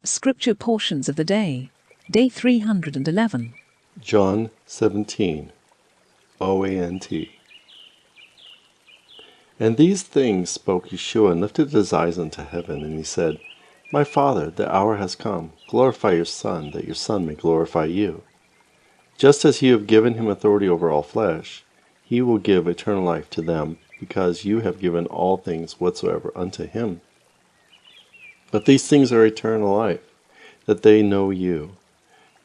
Scripture portions of the day, day 311. John 17, OANT. And these things spoke Yeshua, and lifted his eyes unto heaven, and he said, My Father, the hour has come. Glorify your Son, that your Son may glorify you. Just as you have given him authority over all flesh, he will give eternal life to them, because you have given all things whatsoever unto him. But these things are eternal life, that they know you,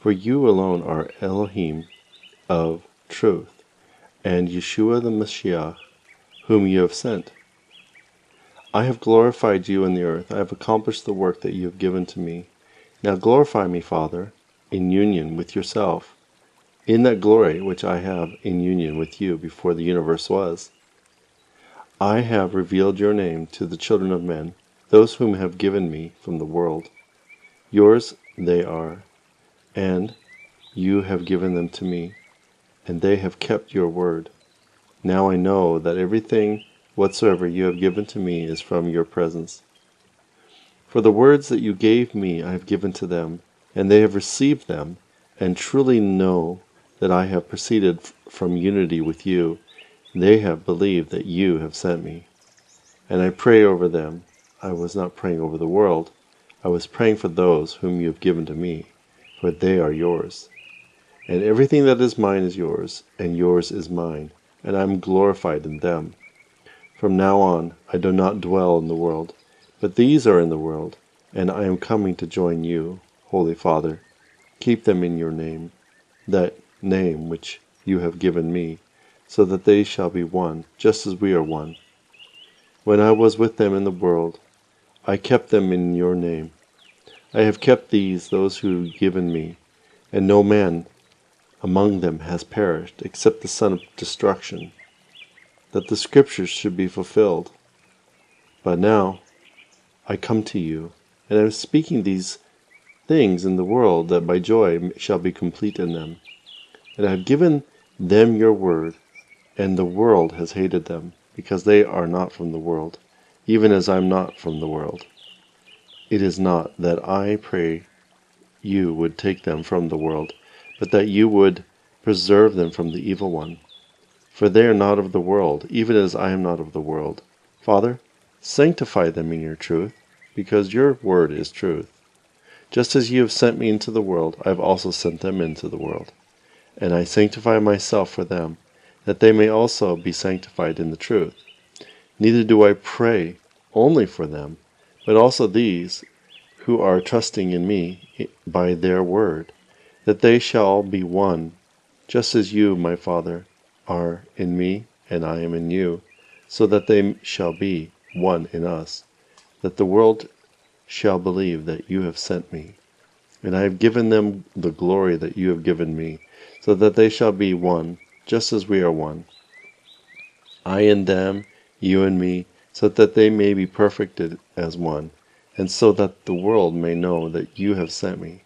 for you alone are Elo-heem of truth, and Yeshua the Messiah, whom you have sent. I have glorified you in the earth. I have accomplished the work that you have given to me. Now glorify me, Father, in union with yourself, in that glory which I have in union with you before the universe was. I have revealed your name to the children of men, those whom have given me from the world. Yours they are, and you have given them to me, and they have kept your word. Now I know that everything whatsoever you have given to me is from your presence. For the words that you gave me I have given to them, and they have received them, and truly know that I have proceeded from unity with you. They have believed that you have sent me. And I pray over them. I was not praying over the world. I was praying for those whom you have given to me, for they are yours. And everything that is mine is yours, and yours is mine, and I am glorified in them. From now on I do not dwell in the world, but these are in the world, and I am coming to join you, Holy Father. Keep them in your name, that name which you have given me, so that they shall be one, just as we are one. When I was with them in the world, I kept them in your name. I have kept those who have given me, and no man among them has perished, except the son of destruction, that the Scriptures should be fulfilled. But now I come to you, and I am speaking these things in the world, that my joy shall be complete in them. And I have given them your word, and the world has hated them, because they are not from the world, even as I am not from the world. It is not that I pray you would take them from the world, but that you would preserve them from the evil one. For they are not of the world, even as I am not of the world. Father, sanctify them in your truth, because your word is truth. Just as you have sent me into the world, I have also sent them into the world. And I sanctify myself for them, that they may also be sanctified in the truth. Neither do I pray only for them, but also these who are trusting in me by their word, that they shall be one, just as you, my Father, are in me, and I am in you, so that they shall be one in us, that the world shall believe that you have sent me. And I have given them the glory that you have given me, so that they shall be one, just as we are one. I in them, you in me, so that they may be perfected as one, and so that the world may know that you have sent me,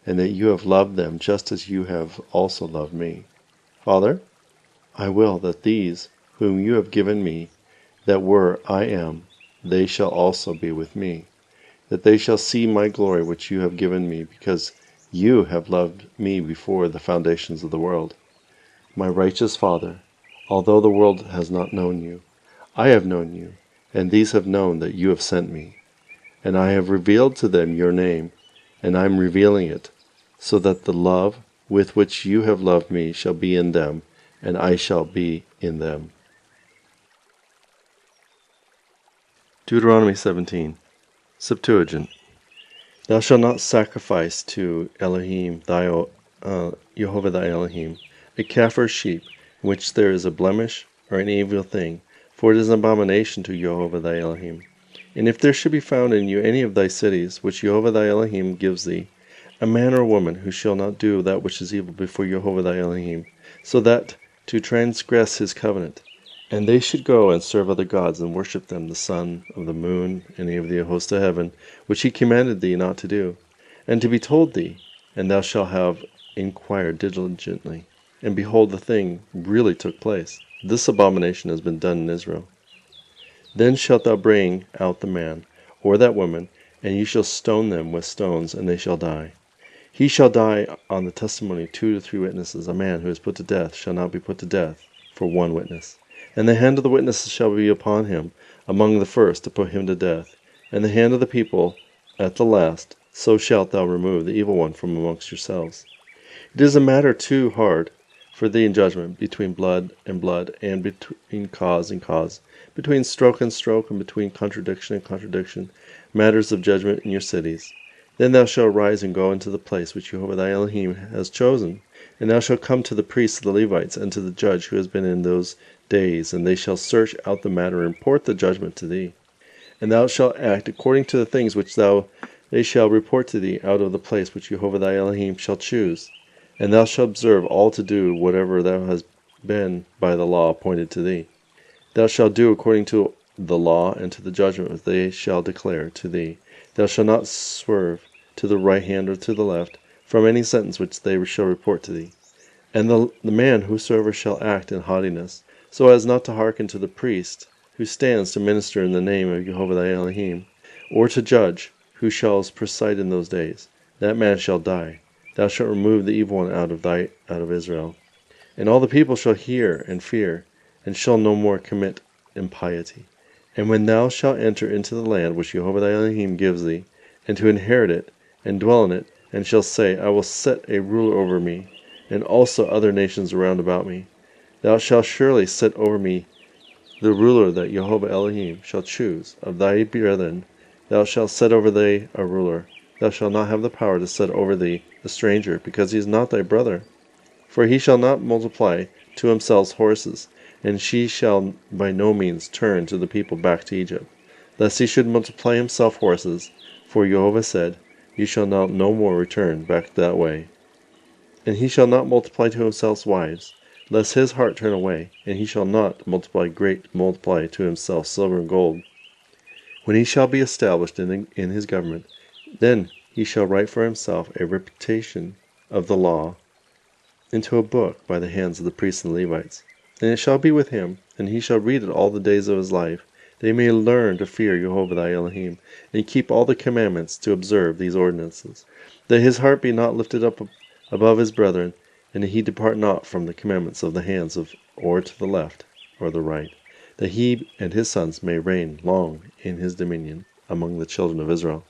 and that you have loved them just as you have also loved me. Father, I will that these whom you have given me, that were I am, they shall also be with me, that they shall see my glory which you have given me, because you have loved me before the foundations of the world. My righteous Father, although the world has not known you, I have known you, and these have known that you have sent me. And I have revealed to them your name, and I am revealing it, so that the love with which you have loved me shall be in them, and I shall be in them. Deuteronomy 17, Septuagint. Thou shalt not sacrifice to Elo-heem, Jehovah thy Elo-heem, a calf or a sheep, in which there is a blemish or an evil thing, for it is an abomination to Jehovah thy Elo-heem. And if there should be found in you any of thy cities, which Jehovah thy Elo-heem gives thee, a man or a woman who shall not do that which is evil before Jehovah thy Elo-heem, so that to transgress his covenant, and they should go and serve other gods and worship them, the sun, of the moon, and any of the host of heaven, which he commanded thee not to do, and to be told thee, and thou shalt have inquired diligently, and behold, the thing really took place. This abomination has been done in Israel. Then shalt thou bring out the man, or that woman, and you shall stone them with stones, and they shall die. He shall die on the testimony of 2 to 3 witnesses. A man who is put to death shall not be put to death for 1 witness. And the hand of the witnesses shall be upon him among the first to put him to death, and the hand of the people at the last. So shalt thou remove the evil one from amongst yourselves. It is a matter too hard for thee in judgment, between blood, and between cause and cause, between stroke and stroke, and between contradiction and contradiction, matters of judgment in your cities. Then thou shalt rise and go into the place which Jehovah thy Elohim has chosen, and thou shalt come to the priests of the Levites, and to the judge who has been in those days, and they shall search out the matter and report the judgment to thee. And thou shalt act according to the things which they shall report to thee out of the place which Jehovah thy Elohim shall choose. And thou shalt observe all to do whatever thou hast been by the law appointed to thee. Thou shalt do according to the law and to the judgment which they shall declare to thee. Thou shalt not swerve to the right hand or to the left from any sentence which they shall report to thee. And the man whosoever shall act in haughtiness, so as not to hearken to the priest who stands to minister in the name of Jehovah thy Elohim, or to judge, who shall preside in those days, that man shall die. Thou shalt remove the evil one out of Israel. And all the people shall hear and fear, and shall no more commit impiety. And when thou shalt enter into the land which Jehovah thy Elohim gives thee, and to inherit it, and dwell in it, and shall say, I will set a ruler over me, and also other nations round about me, thou shalt surely set over me the ruler that Jehovah Elohim shall choose. Of thy brethren thou shalt set over thee a ruler. Thou shalt not have the power to set over thee a stranger, because he is not thy brother. For he shall not multiply to himself horses, and she shall by no means turn to the people back to Egypt, lest he should multiply himself horses. For Jehovah said, You shall not no more return back that way. And he shall not multiply to himself wives, lest his heart turn away, and he shall not multiply to himself silver and gold. When he shall be established in his government, then he shall write for himself a reputation of the law into a book by the hands of the priests and Levites. And it shall be with him, and he shall read it all the days of his life, that he may learn to fear Jehovah thy Elohim, and keep all the commandments, to observe these ordinances, that his heart be not lifted up above his brethren, and that he depart not from the commandments of the hands or to the left or the right, that he and his sons may reign long in his dominion among the children of Israel.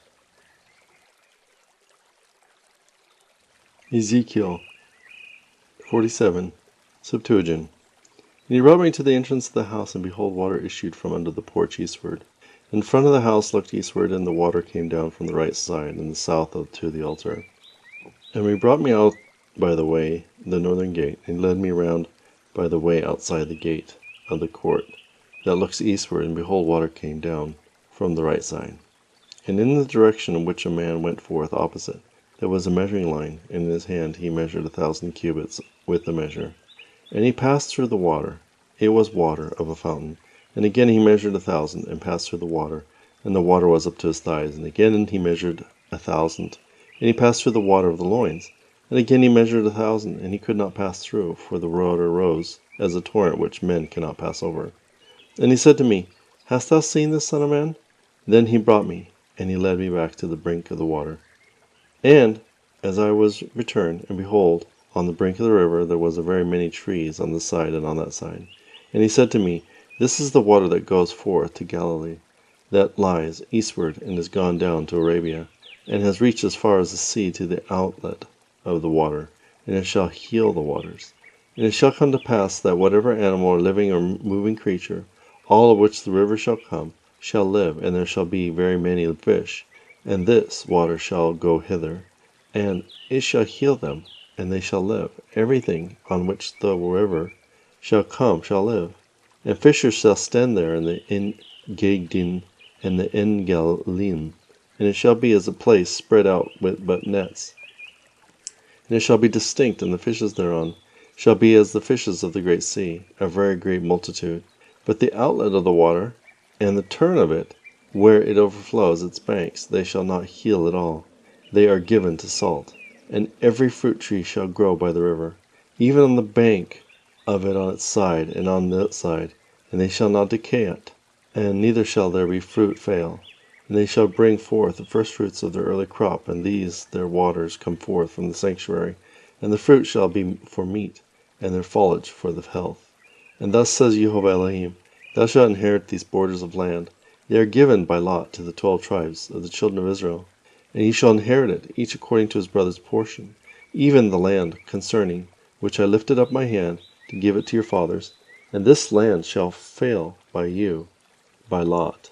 Ezekiel 47, Septuagint. And he brought me to the entrance of the house, and behold, water issued from under the porch eastward. In front of the house looked eastward, and the water came down from the right side, and the south to the altar. And he brought me out by the way, the northern gate, and led me round by the way outside the gate of the court that looks eastward, and behold, water came down from the right side. And in the direction in which a man went forth opposite, there was a measuring line, and in his hand he measured 1,000 cubits with the measure. And he passed through the water. It was water of a fountain. And again he measured 1,000, and passed through the water, and the water was up to his thighs. And again he measured 1,000, and he passed through the water of the loins. And again he measured 1,000, and he could not pass through, for the water rose as a torrent which men cannot pass over. And he said to me, Hast thou seen this, son of man? Then he brought me, and he led me back to the brink of the water. And as I was returned, and behold, on the brink of the river there was a very many trees on this side and on that side. And he said to me, This is the water that goes forth to Galilee, that lies eastward, and is gone down to Arabia, and has reached as far as the sea to the outlet of the water, and it shall heal the waters. And it shall come to pass that whatever animal or living or moving creature, all of which the river shall come, shall live, and there shall be very many fish, and this water shall go hither, and it shall heal them, and they shall live. Everything on which the river shall come shall live. And fishers shall stand there in the En-Gagdim and the En-Galim, and it shall be as a place spread out with but nets. And it shall be distinct, and the fishes thereon shall be as the fishes of the great sea, a very great multitude. But the outlet of the water, and the turn of it, where it overflows its banks, they shall not heal at all. They are given to salt. And every fruit tree shall grow by the river, even on the bank of it on its side, and on that side, and they shall not decay it, and neither shall their fruit fail. And they shall bring forth the firstfruits of their early crop, and these their waters come forth from the sanctuary, and the fruit shall be for meat, and their foliage for the health. And thus says Jehovah Elohim, Thou shalt inherit these borders of land. They are given by lot to the 12 tribes of the children of Israel. And ye shall inherit it, each according to his brother's portion, even the land concerning which I lifted up my hand to give it to your fathers. And this land shall fail by you by lot.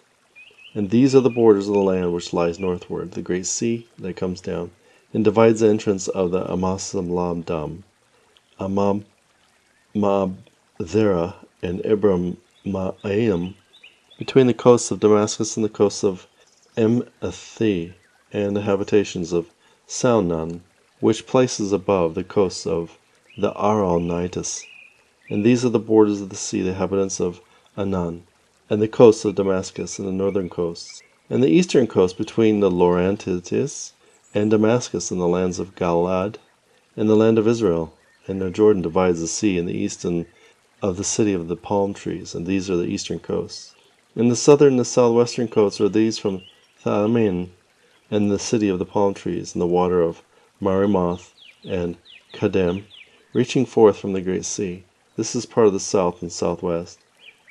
And these are the borders of the land which lies northward, the great sea that comes down, and divides the entrance of the Amasamlam, Amam-Mabzera, and Ibram-Maim, between the coasts of Damascus and the coasts of Emathi, and the habitations of Saunan, which places above the coasts of the Aaronites. And these are the borders of the sea, the inhabitants of Anan, and the coasts of Damascus, and the northern coasts, and the eastern coast between the Laurentides and Damascus, and the lands of Galaad, and the land of Israel. And the Jordan divides the sea in the east and of the city of the palm trees, and these are the eastern coasts. And the southern and the southwestern coasts are these from Thamin, and the city of the palm trees, and the water of Marimoth and Kadem, reaching forth from the great sea. This is part of the south and southwest.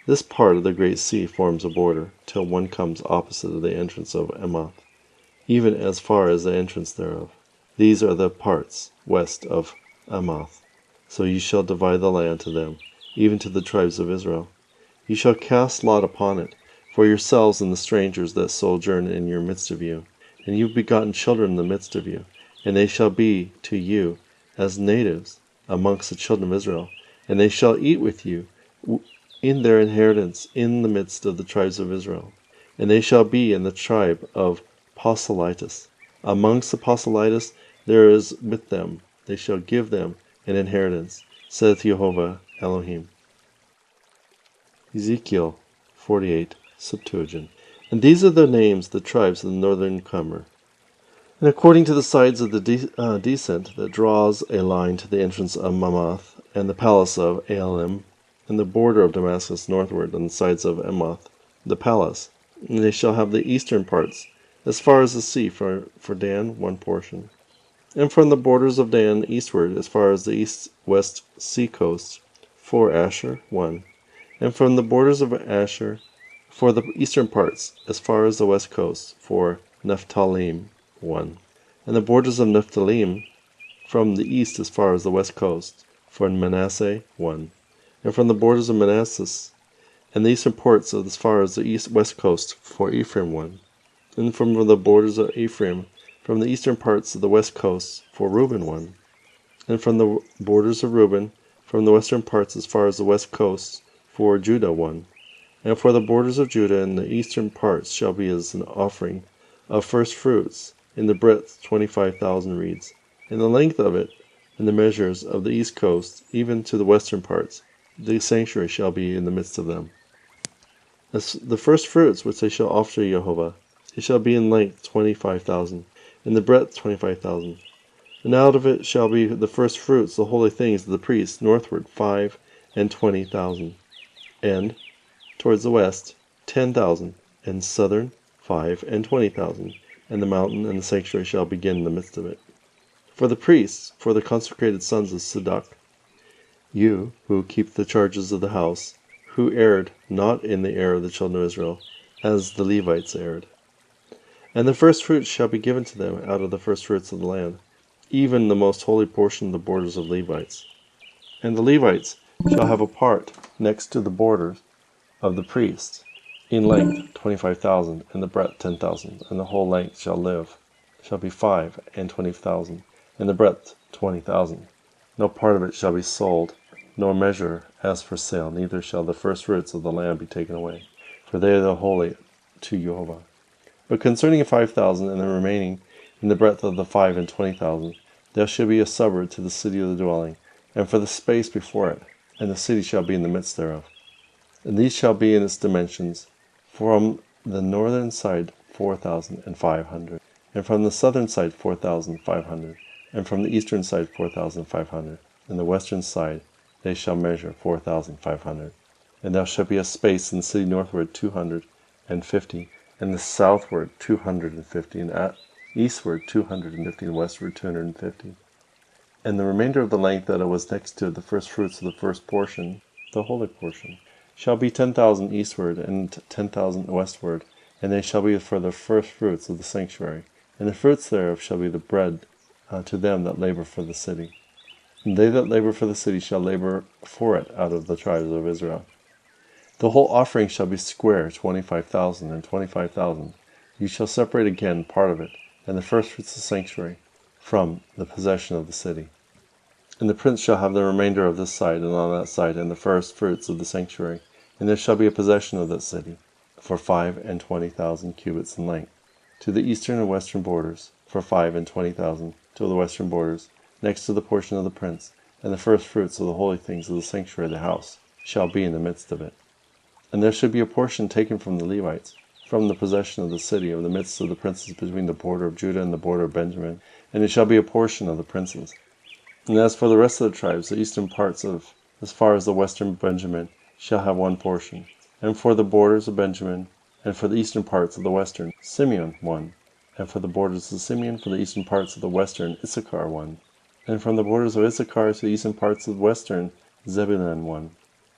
This part of the great sea forms a border, till one comes opposite of the entrance of Emath, even as far as the entrance thereof. These are the parts west of Emath. So ye shall divide the land to them, even to the tribes of Israel. Ye shall cast lot upon it, for yourselves and the strangers that sojourn in your midst of you. And you have begotten children in the midst of you, and they shall be to you as natives amongst the children of Israel, and they shall eat with you in their inheritance in the midst of the tribes of Israel. And they shall be in the tribe of proselytes. Amongst the proselytes there is with them, they shall give them an inheritance, saith Jehovah Elohim. Ezekiel 48, Septuagint. And these are the names of the tribes of the northern comer. And according to the sides of the descent that draws a line to the entrance of Mamath, and the palace of Elo-heem, and the border of Damascus northward, on the sides of Emath, the palace. And they shall have the eastern parts, as far as the sea, for Dan, one portion. And from the borders of Dan eastward, as far as the east-west sea coast, for Asher, one. And from the borders of Asher, for the eastern parts, as far as the west coast, for Nephthalim, one. And the borders of Nephthalim, from the east as far as the west coast, for Manasseh, one. And from the borders of Manasseh, and the eastern parts as far as the east-west coast, for Ephraim, one. And from the borders of Ephraim, from the eastern parts of the west coast, for Reuben, one. And from the borders of Reuben, from the western parts as far as the west coast, for Judah, one. And for the borders of Judah in the eastern parts shall be as an offering of first fruits, in the breadth 25,000 reeds, in the length of it, in the measures of the east coast, even to the western parts. The sanctuary shall be in the midst of them. As the first fruits which they shall offer to Jehovah, it shall be in length 25,000, in the breadth 25,000. And out of it shall be the first fruits, the holy things of the priests, northward 25,000, and towards the west 10,000, and southern 25,000, and the mountain and the sanctuary shall begin in the midst of it. For the priests, for the consecrated sons of Sadok, you who keep the charges of the house, who erred not in the error of the children of Israel, as the Levites erred. And the first fruits shall be given to them out of the first fruits of the land, even the most holy portion of the borders of Levites. And the Levites shall have a part next to the borders of the priests, in length 25,000, and the breadth 10,000, and the whole length shall be 25,000, and the breadth 20,000. No part of it shall be sold, nor measure as for sale, neither shall the first fruits of the land be taken away, for they are the holy to Jehovah. But concerning 5,000, and the remaining in the breadth of the 25,000, there shall be a suburb to the city of the dwelling, and for the space before it, and the city shall be in the midst thereof. And these shall be in its dimensions, from the northern side 4,500, and from the southern side 4,500, and from the eastern side 4,500, and the western side they shall measure 4,500. And there shall be a space in the city northward 250, and the southward 250, and eastward 250, and westward 250. And the remainder of the length that it was next to the first fruits of the first portion, the holy portion, shall be 10,000 eastward and 10,000 westward, and they shall be for the first fruits of the sanctuary. And the fruits thereof shall be the bread to them that labor for the city. And they that labor for the city shall labor for it out of the tribes of Israel. The whole offering shall be square, 25,000 and 25,000. You shall separate again part of it, and the first fruits of the sanctuary, from the possession of the city. And the prince shall have the remainder of this side and on that side, and the first fruits of the sanctuary. And there shall be a possession of that city, for 25,000 cubits in length, to the eastern and western borders, for 25,000 to the western borders, next to the portion of the prince. And the first fruits of the holy things of the sanctuary of the house shall be in the midst of it. And there should be a portion taken from the Levites, from the possession of the city, of the midst of the princes, between the border of Judah and the border of Benjamin, and it shall be a portion of the princes. And as for the rest of the tribes, the eastern parts of, as far as the western Benjamin, shall have one portion. And for the borders of Benjamin, and for the eastern parts of the western, Simeon one. And for the borders of Simeon, for the eastern parts of the western, Issachar one. And from the borders of Issachar to the eastern parts of the western, Zebulun one.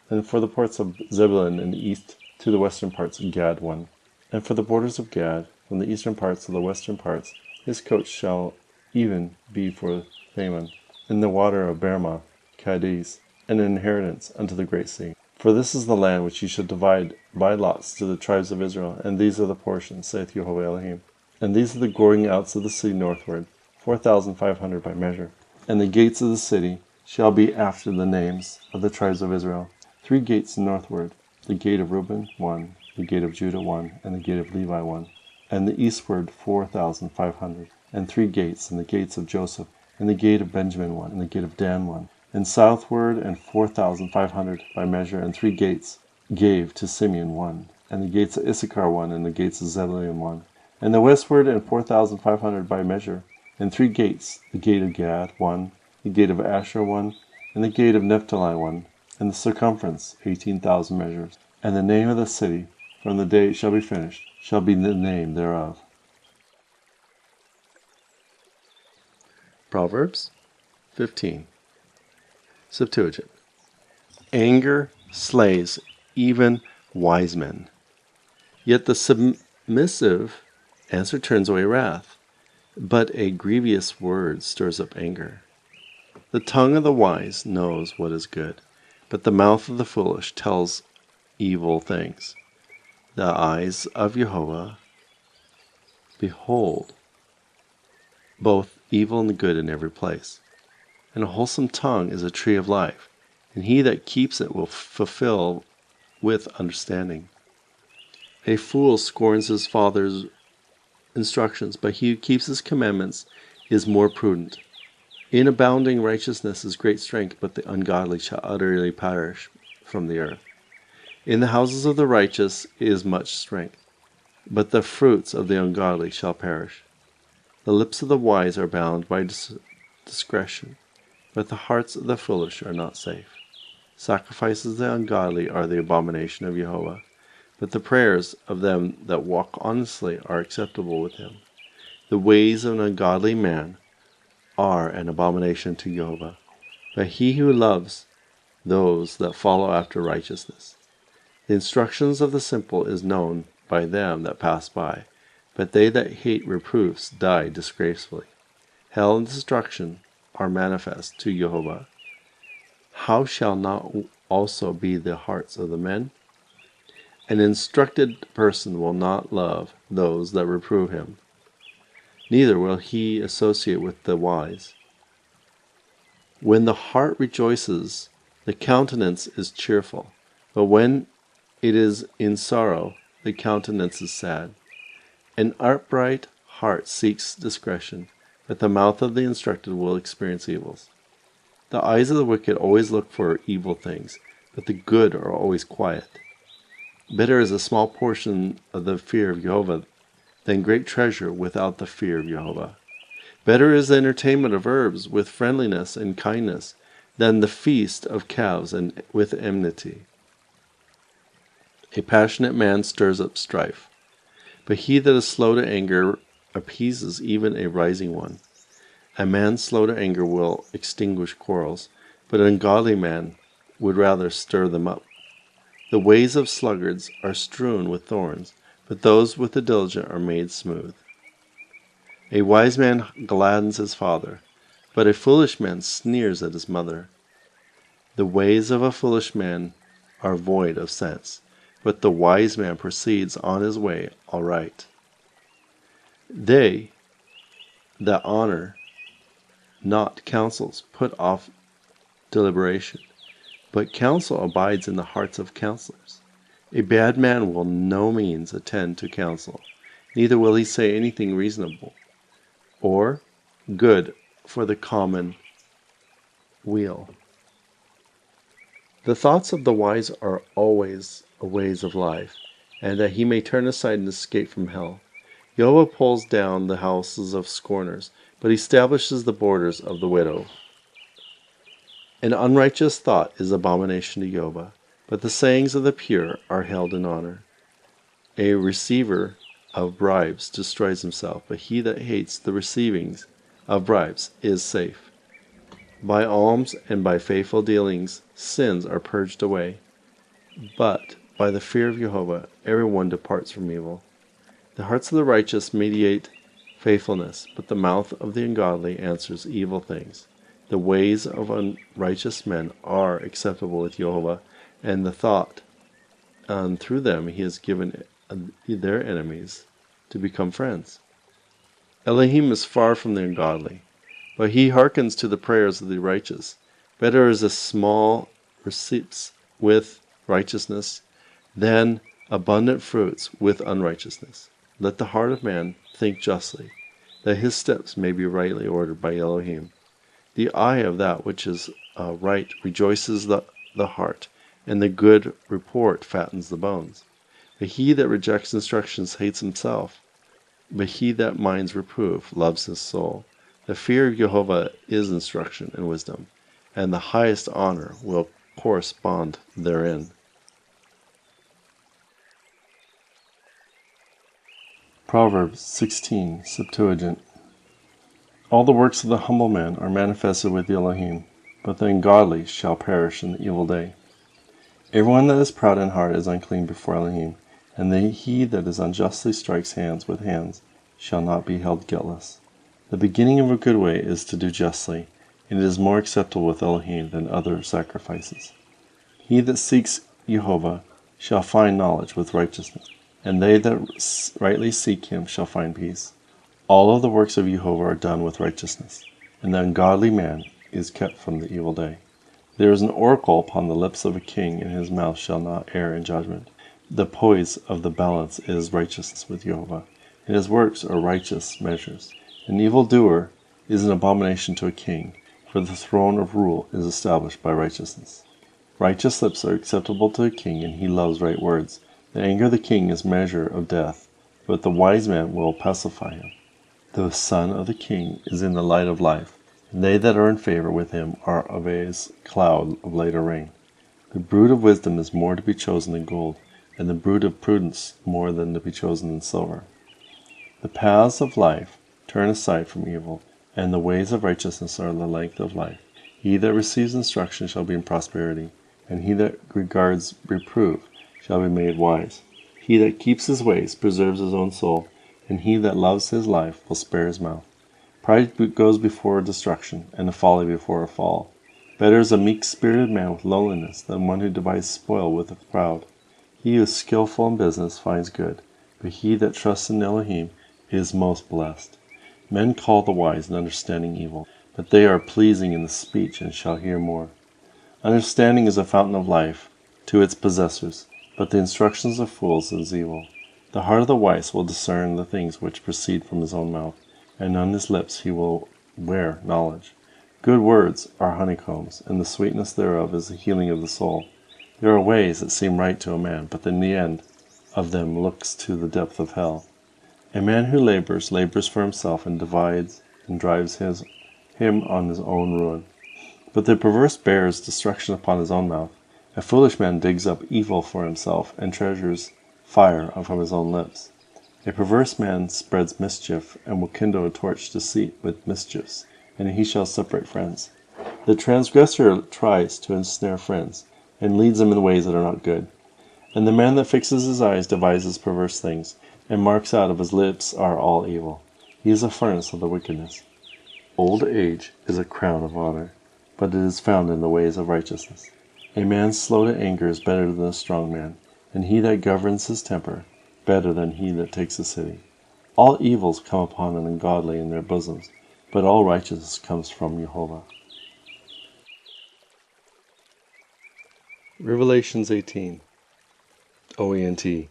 And for the parts of Zebulun in the east to the western parts, Gad one. And for the borders of Gad, from the eastern parts to the western parts, his coast shall even be for Thaman, in the water of Berma, Cadiz, an inheritance unto the great sea. For this is the land which ye shall divide by lots to the tribes of Israel, and these are the portions, saith Yehovah Elohim. And these are the going outs of the city northward, 4,500 by measure. And the gates of the city shall be after the names of the tribes of Israel. 3 gates northward, the gate of Reuben 1, the gate of Judah 1, and the gate of Levi 1. And the eastward 4,500, and 3 gates, and the gates of Joseph, and the gate of Benjamin 1, and the gate of Dan 1. And southward and 4,500 by measure, and 3 gates gave to Simeon 1, and the gates of Issachar 1, and the gates of Zebulun 1. And the westward and 4,500 by measure, and 3 gates, the gate of Gad 1, the gate of Asher 1, and the gate of Naphtali 1, and the circumference 18,000 measures. And the name of the city, from the day it shall be finished, shall be the name thereof. Proverbs 15. Septuagint. Anger slays even wise men, yet the submissive answer turns away wrath, but a grievous word stirs up anger. The tongue of the wise knows what is good, but the mouth of the foolish tells evil things. The eyes of Jehovah behold both evil and good in every place. And a wholesome tongue is a tree of life, and he that keeps it will fulfill with understanding. A fool scorns his father's instructions, but he who keeps his commandments is more prudent. In abounding righteousness is great strength, but the ungodly shall utterly perish from the earth. In the houses of the righteous is much strength, but the fruits of the ungodly shall perish. The lips of the wise are bound by discretion, but the hearts of the foolish are not safe. Sacrifices of the ungodly are the abomination of Yehovah, but the prayers of them that walk honestly are acceptable with him. The ways of an ungodly man are an abomination to Yehovah, but he who loves those that follow after righteousness. The instructions of the simple is known by them that pass by, but they that hate reproofs die disgracefully. Hell and destruction are manifest to Yehovah. How shall not also be the hearts of the men? An instructed person will not love those that reprove him, neither will he associate with the wise. When the heart rejoices, the countenance is cheerful, but when it is in sorrow, the countenance is sad. An upright heart seeks discretion, but the mouth of the instructed will experience evils. The eyes of the wicked always look for evil things, but the good are always quiet. Better is a small portion of the fear of Jehovah than great treasure without the fear of Jehovah. Better is the entertainment of herbs with friendliness and kindness than the feast of calves and with enmity. A passionate man stirs up strife, But he that is slow to anger appeases even a rising one. A man slow to anger will extinguish quarrels, but an ungodly man would rather stir them up. The ways of sluggards are strewn with thorns, but those with the diligent are made smooth. A wise man gladdens his father, but a foolish man sneers at his mother. The ways of a foolish man are void of sense, but the wise man proceeds on his way aright. They that honor not counsels put off deliberation, but counsel abides in the hearts of counselors. A bad man will no means attend to counsel, neither will he say anything reasonable or good for the common weal. The thoughts of the wise are always ways of life, and that he may turn aside and escape from hell. YEHOVAH pulls down the houses of scorners, but establishes the borders of the widow. An unrighteous thought is abomination to YEHOVAH, but the sayings of the pure are held in honor. A receiver of bribes destroys himself, but he that hates the receivings of bribes is safe. By alms and by faithful dealings sins are purged away, but by the fear of YEHOVAH every one departs from evil. The hearts of the righteous meditate faithfulness, but the mouth of the ungodly answers evil things. The ways of unrighteous men are acceptable with YEHOVAH, and the thought, and through them he has given their enemies to become friends. Elo-heem is far from the ungodly, but he hearkens to the prayers of the righteous. Better is a small receipts with righteousness than abundant fruits with unrighteousness. Let the heart of man think justly, that his steps may be rightly ordered by Elo-heem. The eye of that which is right rejoices the heart, and the good report fattens the bones. But he that rejects instructions hates himself, but he that minds reproof loves his soul. The fear of YEHOVAH is instruction and wisdom, and the highest honor will correspond therein. Proverbs 16, Septuagint. All the works of the humble man are manifested with the Elohim, but the ungodly shall perish in the evil day. Everyone that is proud in heart is unclean before Elohim, and he that is unjustly strikes hands with hands shall not be held guiltless. The beginning of a good way is to do justly, and it is more acceptable with Elohim than other sacrifices. He that seeks YEHOVAH shall find knowledge with righteousness, and they that rightly seek him shall find peace. All of the works of YEHOVAH are done with righteousness, and the ungodly man is kept from the evil day. There is an oracle upon the lips of a king, and his mouth shall not err in judgment. The poise of the balance is righteousness with YEHOVAH, and his works are righteous measures. An evildoer is an abomination to a king, for the throne of rule is established by righteousness. Righteous lips are acceptable to a king, and he loves right words. The anger of the king is measure of death, but the wise man will pacify him. The son of the king is in the light of life, and they that are in favor with him are of a cloud of later rain. The brood of wisdom is more to be chosen than gold, and the brood of prudence more than to be chosen than silver. The paths of life turn aside from evil, and the ways of righteousness are the length of life. He that receives instruction shall be in prosperity, and he that regards reproof shall be made wise. He that keeps his ways preserves his own soul, and he that loves his life will spare his mouth. Pride goes before destruction, and a folly before a fall. Better is a meek-spirited man with lowliness than one who divides spoil with the proud. He who is skillful in business finds good, but he that trusts in Elohim is most blessed. Men call the wise and understanding evil, but they are pleasing in the speech and shall hear more. Understanding is a fountain of life to its possessors, but the instructions of fools is evil. The heart of the wise will discern the things which proceed from his own mouth, and on his lips he will wear knowledge. Good words are honeycombs, and the sweetness thereof is the healing of the soul. There are ways that seem right to a man, but in the end of them looks to the depth of hell. A man who labors for himself, and divides and drives him on his own ruin. But the perverse bears destruction upon his own mouth. A foolish man digs up evil for himself, and treasures fire from his own lips. A perverse man spreads mischief, and will kindle a torch deceit with mischiefs, and he shall separate friends. The transgressor tries to ensnare friends, and leads them in ways that are not good. And the man that fixes his eyes devises perverse things, and marks out of his lips are all evil. He is a furnace of the wickedness. Old age is a crown of honor, but it is found in the ways of righteousness. A man slow to anger is better than a strong man, and he that governs his temper better than he that takes a city. All evils come upon an ungodly in their bosoms, but all righteousness comes from Jehovah. Revelations 18. OENT.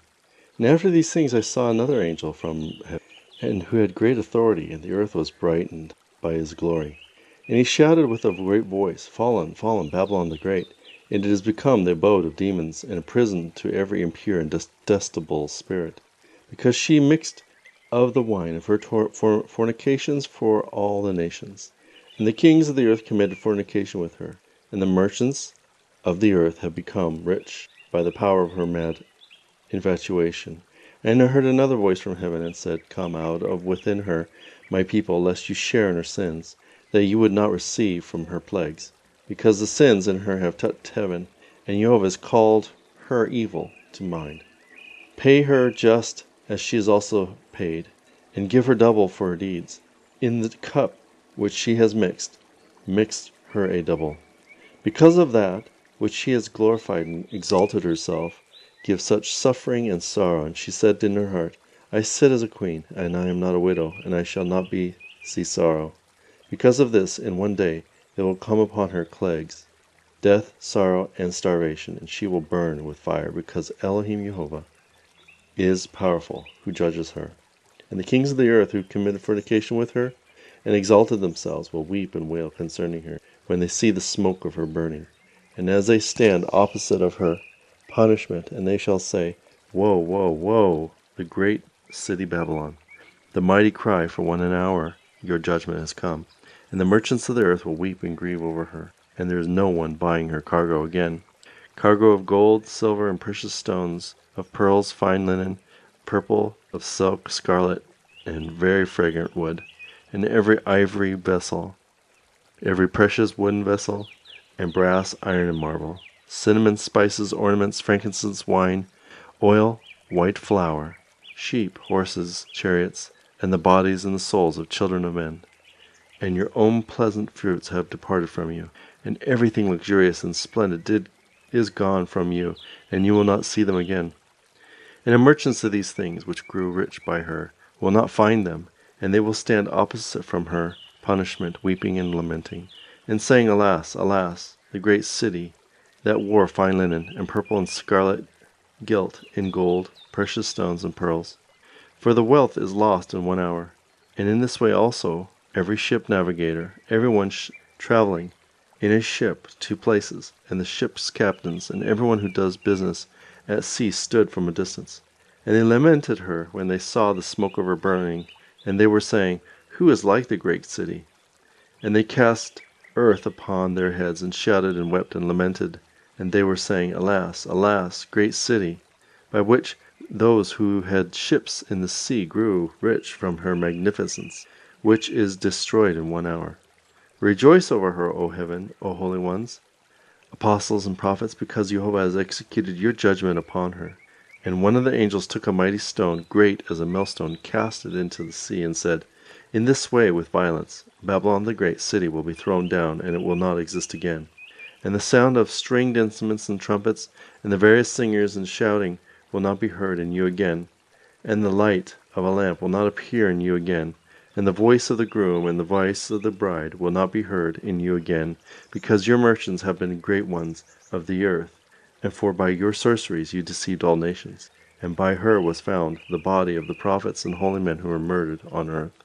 And after these things I saw another angel from heaven, and who had great authority, and the earth was brightened by his glory. And he shouted with a great voice, Fallen, fallen, Babylon the Great, and it is become the abode of demons, and a prison to every impure and detestable spirit, because she mixed of the wine of her fornications for all the nations. And the kings of the earth committed fornication with her, and the merchants of the earth have become rich by the power of her mad infatuation. And I heard another voice from heaven, and said, Come out of within her, my people, lest you share in her sins, that you would not receive from her plagues. Because the sins in her have touched heaven, and Jehovah has called her evil to mind. Pay her just as she is also paid, and give her double for her deeds. In the cup which she has mixed her a double. Because of that which she has glorified and exalted herself, give such suffering and sorrow. And she said in her heart, I sit as a queen, and I am not a widow, and I shall not see sorrow. Because of this, in one day there will come upon her plagues, death, sorrow, and starvation, and she will burn with fire, because Elo-heem Jehovah is powerful, who judges her. And the kings of the earth who committed fornication with her, and exalted themselves, will weep and wail concerning her, when they see the smoke of her burning. And as they stand opposite of her punishment, and they shall say, Woe, woe, woe, the great city Babylon, the mighty cry, for 1 hour your judgment has come. And the merchants of the earth will weep and grieve over her, and there is no one buying her cargo again. Cargo of gold, silver, and precious stones, of pearls, fine linen, purple, of silk, scarlet, and very fragrant wood, and every ivory vessel, every precious wooden vessel, and brass, iron, and marble, cinnamon, spices, ornaments, frankincense, wine, oil, white flour, sheep, horses, chariots, and the bodies and the souls of children of men. And your own pleasant fruits have departed from you, and everything luxurious and splendid is gone from you, and you will not see them again. And the merchants of these things, which grew rich by her, will not find them, and they will stand opposite from her punishment, weeping and lamenting, and saying, Alas, alas, the great city, that wore fine linen, and purple and scarlet, gilt in gold, precious stones, and pearls. For the wealth is lost in 1 hour. And in this way also every ship navigator, everyone traveling in a ship to places, and the ship's captains, and everyone who does business at sea stood from a distance. And they lamented her when they saw the smoke of her burning, and they were saying, Who is like the great city? And they cast earth upon their heads, and shouted, and wept, and lamented. And they were saying, Alas, alas, great city, by which those who had ships in the sea grew rich from her magnificence, which is destroyed in 1 hour. Rejoice over her, O heaven, O holy ones, apostles and prophets, because Jehovah has executed your judgment upon her. And one of the angels took a mighty stone, great as a millstone, cast it into the sea, and said, In this way, with violence, Babylon the great city will be thrown down, and it will not exist again. And the sound of stringed instruments and trumpets, and the various singers and shouting will not be heard in you again, and the light of a lamp will not appear in you again, and the voice of the groom and the voice of the bride will not be heard in you again, because your merchants have been great ones of the earth, and for by your sorceries you deceived all nations, and by her was found the body of the prophets and holy men who were murdered on earth.